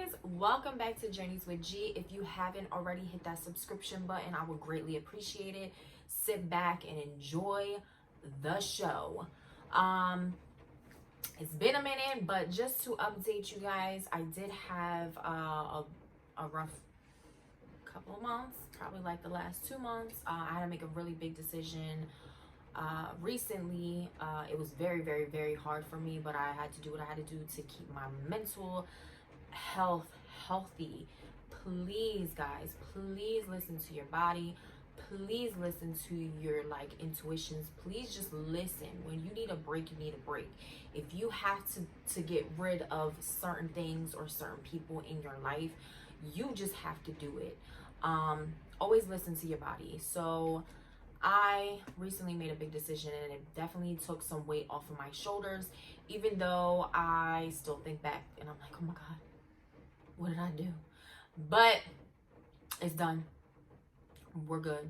guys, welcome back to Journeys with G. If you haven't already, hit that subscription button. I would greatly appreciate it. Sit back and enjoy the show. It's been a minute, but just to update you guys, I did have a rough couple of months, probably like the last 2 months. I had to make a really big decision recently. It was very, very, very hard for me, but I had to do what I had to do to keep my mental health healthy. Please, guys, please listen to your body. Please listen to your intuitions. Please just listen. When you need a break, you need a break. If you have to get rid of certain things or certain people in your life, you just have to do it. Always listen to your body. So I recently made a big decision, and it definitely took some weight off of my shoulders, even though I still think back and I'm like, oh my God, what did I do? But it's done. We're good.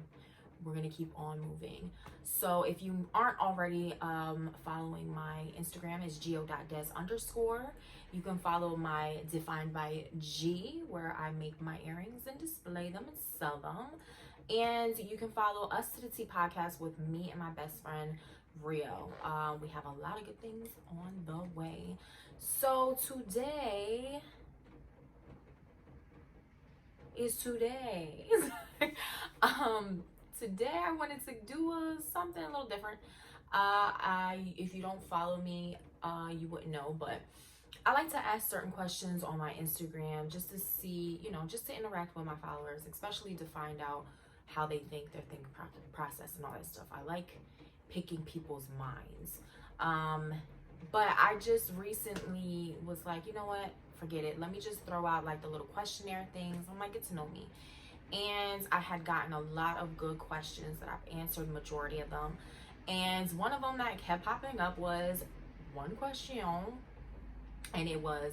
We're gonna keep on moving. So if you aren't already following my Instagram, it's geo.des_. You can follow my Defined by G, where I make my earrings and display them and sell them. And you can follow Us to the T podcast with me and my best friend Rio. We have a lot of good things on the way. So today is today. Today I wanted to do something a little different. If you don't follow me, you wouldn't know, but I like to ask certain questions on my Instagram just to see, just to interact with my followers, especially to find out how they think, their thinking process and all that stuff. I like picking people's minds. But I just recently was like, you know what? Forget it. Let me just throw out the little questionnaire things. I'm like, get to know me. And I had gotten a lot of good questions that I've answered, majority of them. And one of them that kept popping up was one question, and it was,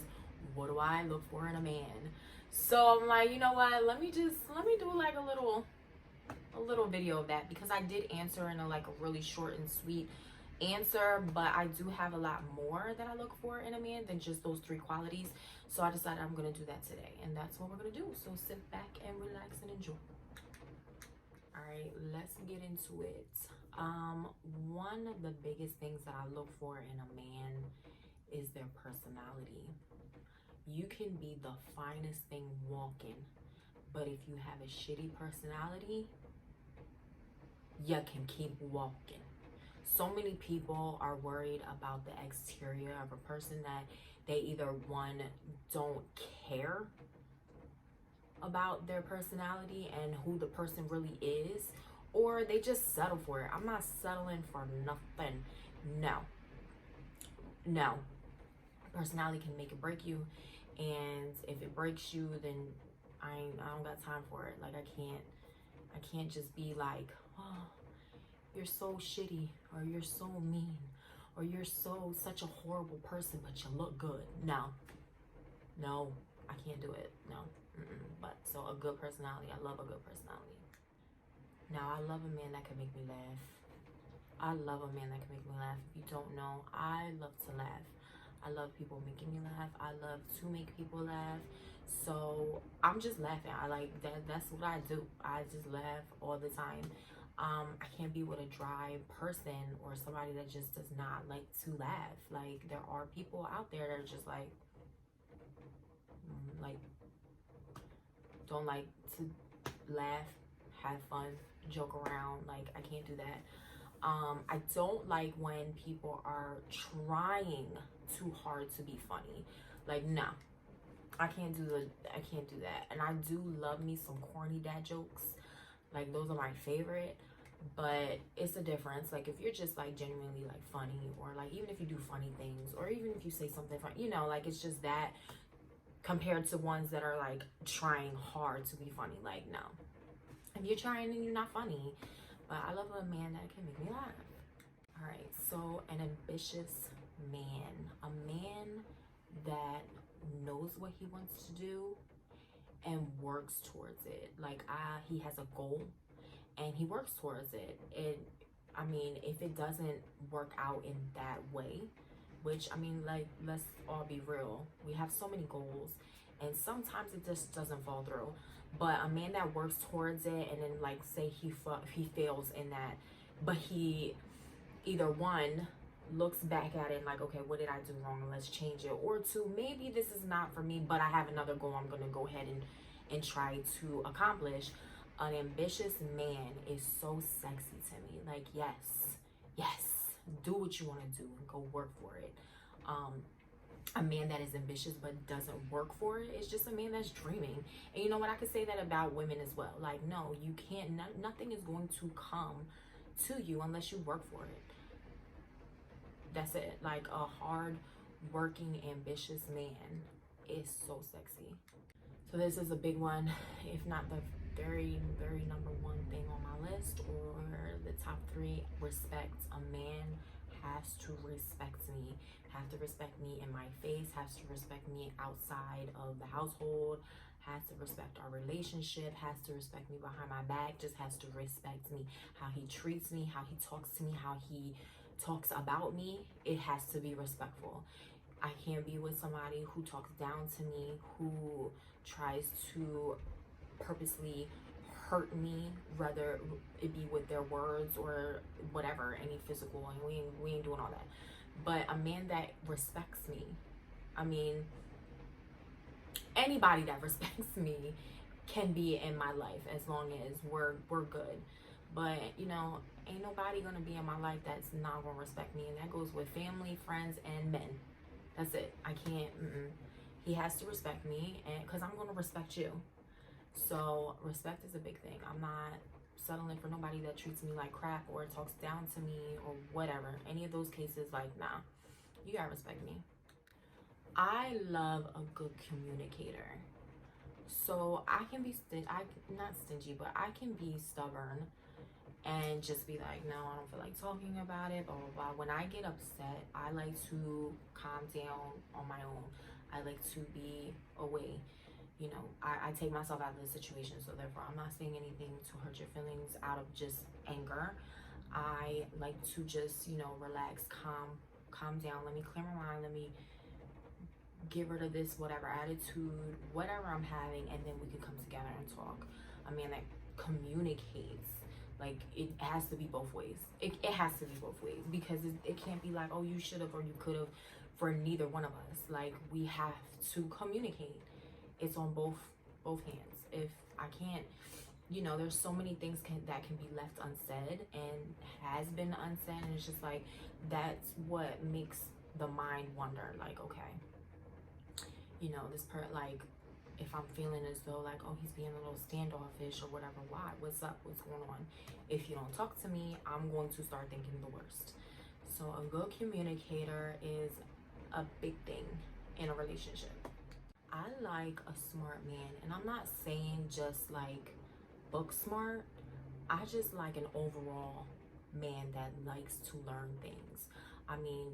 what do I look for in a man? So I'm like, you know what? Let me do a little video of that, because I did answer in a really short and sweet answer, but I do have a lot more that I look for in a man than just those 3 qualities. So I decided I'm gonna do that today, and that's what we're gonna do. So sit back and relax and enjoy. All right, let's get into it. One of the biggest things that I look for in a man is their personality. You can be the finest thing walking, but if you have a shitty personality, you can keep walking. So many people are worried about the exterior of a person that they either, one, don't care about their personality and who the person really is, or they just settle for it. I'm not settling for nothing. No. Personality can make or break you, and if it breaks you, then I don't got time for it. I can't just be like, oh, you're so shitty, or you're so mean, or you're such a horrible person, but you look good. No, I can't do it. No. But so a good personality. I love a good personality. Now, I love a man that can make me laugh. I love a man that can make me laugh. If you don't know, I love to laugh. I love people making me laugh. I love to make people laugh. So I'm just laughing. I like that. That's what I do. I just laugh all the time. I can't be with a dry person or somebody that just does not like to laugh. There are people out there that are just don't like to laugh, have fun, joke around. I can't do that. I don't like when people are trying too hard to be funny. No, I can't do that. And I do love me some corny dad jokes. Those are my favorite. But it's a difference. If you're just genuinely funny, or even if you do funny things, or even if you say something funny, it's just that, compared to ones that are trying hard to be funny. No, if you're trying and you're not funny. But I love a man that can make me laugh. All right, so an ambitious man, a man that knows what he wants to do and works towards it. He has a goal and he works towards it. If it doesn't work out in that way, which let's all be real, we have so many goals, and sometimes it just doesn't fall through. But a man that works towards it, and then like say he fails in that, but he either one looks back at it and like, okay, what did I do wrong, and let's change it, or two, maybe this is not for me, but I have another goal I'm gonna go ahead and try to accomplish. An ambitious man is so sexy to me. Like, yes, do what you want to do and go work for it. A man that is ambitious but doesn't work for it is just a man that's dreaming. And you know what, I could say that about women as well. Like, no, you can't, nothing is going to come to you unless you work for it. That's it. Like, a hard working ambitious man is so sexy. So this is a big one, if not the very number one thing on my list, or the top three. Respect. A man has to respect me, has to respect me in my face, has to respect me outside of the household, has to respect our relationship, has to respect me behind my back, just has to respect me. How he treats me, how he talks to me, how he talks about me, it has to be respectful. I can't be with somebody who talks down to me, who tries to purposely hurt me, whether it be with their words or whatever, any physical, and we ain't doing all that. But a man that respects me, I mean, anybody that respects me can be in my life as long as we're good. But you know, ain't nobody gonna be in my life that's not gonna respect me, and that goes with family, friends, and men. That's it. I can't. He has to respect me, and because I'm gonna respect you. So respect is a big thing. I'm not settling for nobody that treats me like crap or talks down to me or whatever. Any of those cases, like, nah, you gotta respect me. I love a good communicator. So I can be not stingy, but I can be stubborn and just be like, no, I don't feel like talking about it, blah, blah, blah. When I get upset, I like to calm down on my own. I like to be away. You know, I take myself out of the situation, so therefore I'm not saying anything to hurt your feelings out of just anger. I like to just, you know, relax, calm down. Let me clear my mind. Let me get rid of this whatever attitude, whatever I'm having, and then we can come together and talk. A man that communicates, like, it has to be both ways. It has to be both ways, because it can't be like, oh, you should have or you could have, for neither one of us. Like, we have to communicate. It's on both hands. If I can't, you know, there's so many things that can be left unsaid and has been unsaid, and it's just like, that's what makes the mind wonder, like, okay, you know, this like, if I'm feeling as though like, oh, he's being a little standoffish or whatever, why? What's up? What's going on? If you don't talk to me, I'm going to start thinking the worst. So a good communicator is a big thing in a relationship. I like a smart man, and I'm not saying just like book smart. I just like an overall man that likes to learn things. I mean,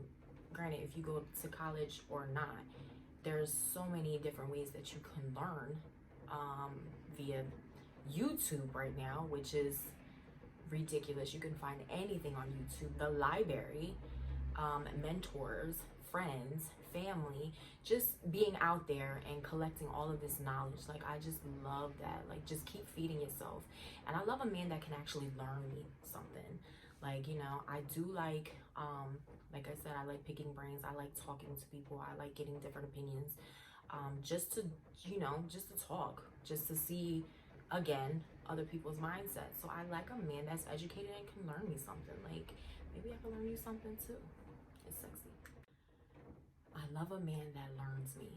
granted, if you go to college or not, there's so many different ways that you can learn via YouTube right now, which is ridiculous. You can find anything on YouTube. The library, mentors, friends, family, just being out there and collecting all of this knowledge. Like, I just love that. Like, just keep feeding yourself. And I love a man that can actually learn me something. Like, you know, I do like I said, I like picking brains. I like talking to people. I like getting different opinions, just to, you know, just to talk, just to see, again, other people's mindsets. So I like a man that's educated and can learn me something. Like, maybe I can learn you something too. It's sexy. I love a man that learns me,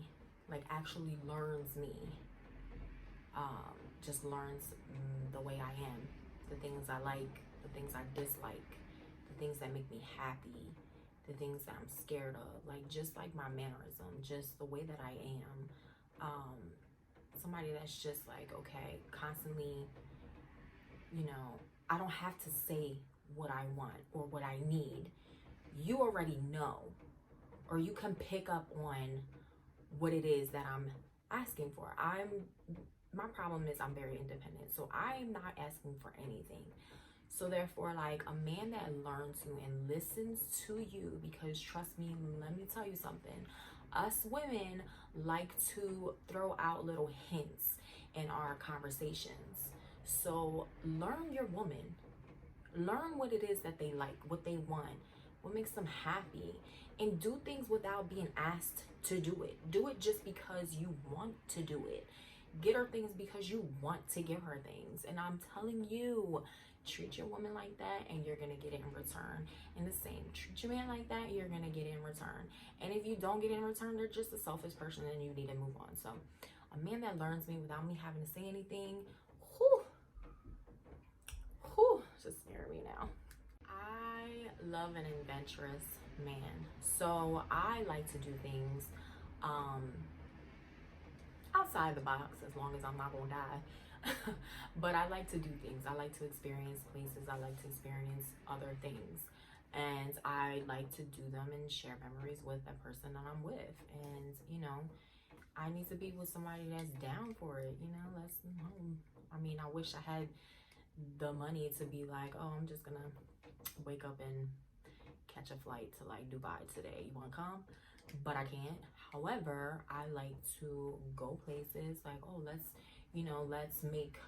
like actually learns me, just learns the way I am, the things I like, the things I dislike, the things that make me happy, the things that I'm scared of, like, just like my mannerism, just the way that I am. Somebody that's just like, okay, constantly, you know, I don't have to say what I want or what I need. You already know, or you can pick up on what it is that I'm asking for. My problem is I'm very independent, so I'm not asking for anything. So therefore, like, a man that learns you and listens to you, because trust me, let me tell you something. Us women like to throw out little hints in our conversations. So learn your woman. Learn what it is that they like, what they want, what makes them happy, and do things without being asked to do it. Do it just because you want to do it. Get her things because you want to give her things. And I'm telling you, treat your woman like that and you're gonna get it in return. And the same, treat your man like that, you're gonna get it in return. And if you don't get it in return, they're just a selfish person and you need to move on. So a man that learns me without me having to say anything, just marry me now. I love an adventurous man. So I like to do things outside the box, as long as I'm not gonna die. But I like to do things. I like to experience places. I like to experience other things. And I like to do them and share memories with the person that I'm with. And, you know, I need to be with somebody that's down for it. You know, I mean, I wish I had the money to be like, oh, I'm just gonna wake up and catch a flight to like Dubai today. You want to come? But I can't. However, I like to go places like, oh, let's make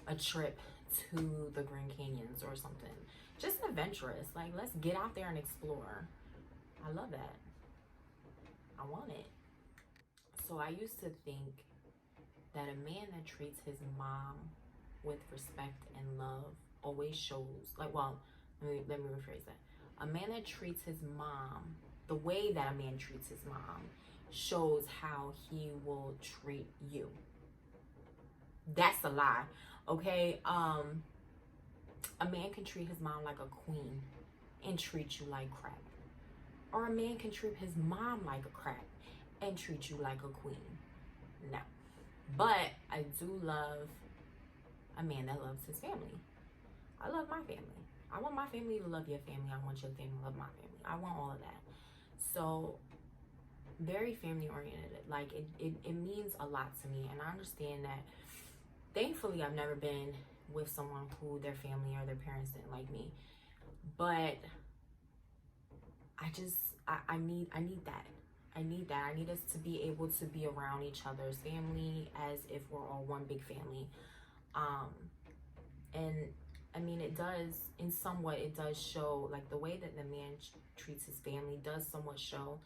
a trip to the Grand Canyons or something. Just adventurous. Like, let's get out there and explore. I love that. I want it. So I used to think that a man that treats his mom with respect and love always shows, like, well, let me rephrase that. A man that treats his mom the way that a man treats his mom shows how he will treat you. That's a lie. Okay? A man can treat his mom like a queen and treat you like crap. Or a man can treat his mom like a crap and treat you like a queen. No. But I do love a man that loves his family. I love my family. I want my family to love your family. I want your family to love my family. I want all of that. So, very family oriented. Like, it means a lot to me. And I understand that, thankfully, I've never been with someone who their family or their parents didn't like me. But I need that. I need that. I need us to be able to be around each other's family as if we're all one big family. And I mean, it does, in somewhat, it does show, like, the way that the man treats his family does somewhat show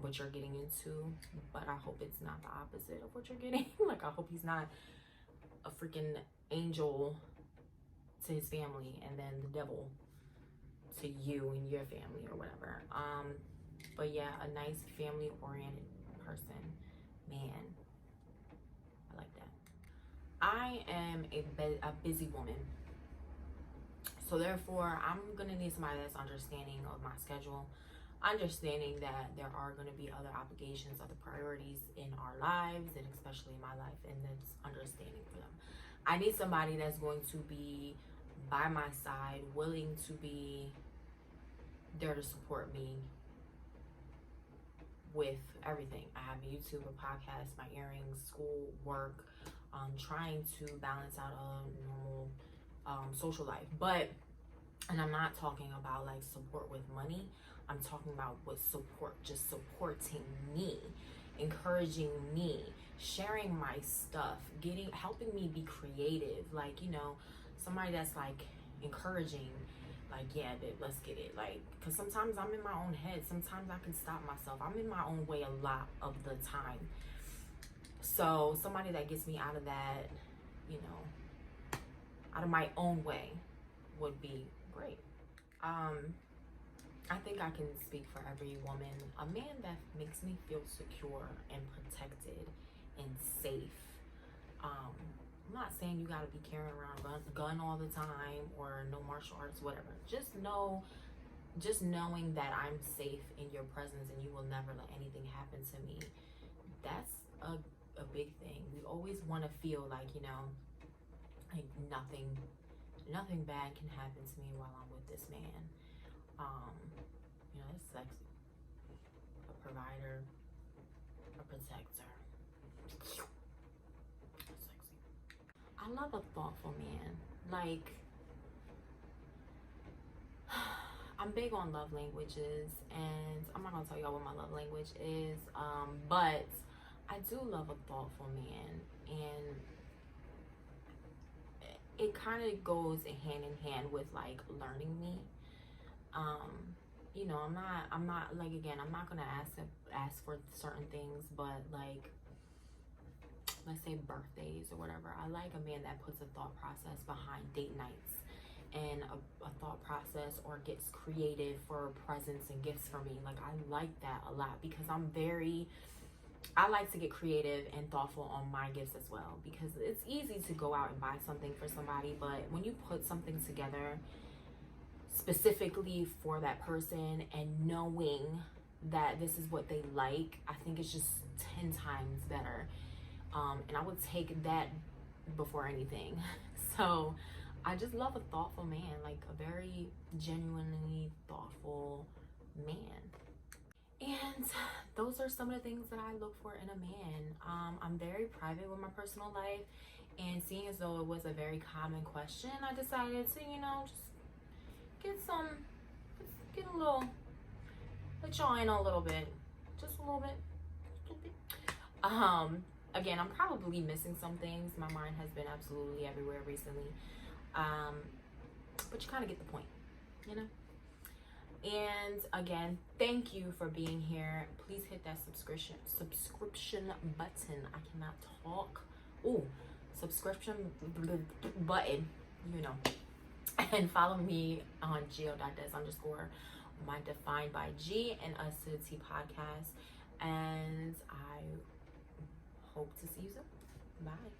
what you're getting into. But I hope it's not the opposite of what you're getting. Like, I hope he's not a freaking angel to his family and then the devil to you and your family or whatever. But yeah, a nice family-oriented person, man. I like that. I am a busy woman. So therefore, I'm going to need somebody that's understanding of my schedule. Understanding that there are going to be other obligations, other priorities in our lives, and especially in my life, and that's understanding for them. I need somebody that's going to be by my side, willing to be there to support me with everything. I have YouTube, a podcast, my earrings, school, work, trying to balance out a normal social life. But, and I'm not talking about like support with money. I'm talking about with support, just supporting me, encouraging me, sharing my stuff, helping me be creative. Like, you know, somebody that's like encouraging, like, yeah, babe, let's get it. Like, because sometimes I'm in my own head. Sometimes I can stop myself. I'm in my own way a lot of the time. So somebody that gets me out of that, you know, out of my own way would be great. I think I can speak for every woman. A man that makes me feel secure and protected and safe. I'm not saying you gotta be carrying around a gun all the time or no martial arts, whatever. Just knowing that I'm safe in your presence and you will never let anything happen to me. That's a big thing. We always want to feel like, you know, like nothing bad can happen to me while I'm with this man. You know, it's sexy. A provider, a protector. Sexy. I love a thoughtful man. Like, I'm big on love languages, and I'm not gonna tell y'all what my love language is, but I do love a thoughtful man, and it kind of goes hand in hand with like learning me. You know, I'm not like, again, I'm not gonna ask for certain things, but like, let's say birthdays or whatever. I like a man that puts a thought process behind date nights and a thought process, or gets creative for presents and gifts for me. Like, I like that a lot, because I like to get creative and thoughtful on my gifts as well, because it's easy to go out and buy something for somebody, but when you put something together specifically for that person and knowing that this is what they like, I think it's just 10 times better. And I would take that before anything. So I just love a thoughtful man, like a very genuinely thoughtful man. And those are some of the things that I look for in a man. I'm very private with my personal life, and seeing as though it was a very common question, I decided to, you know, just get a little, let y'all in a little bit, just a little bit. Again, I'm probably missing some things. My mind has been absolutely everywhere recently. But you kind of get the point, you know? And again, thank you for being here. Please hit that subscription button. I cannot talk. Ooh, subscription button, you know. And follow me on gio.des_ my Defined by G and Us to the T podcast. And I hope to see you soon. Bye.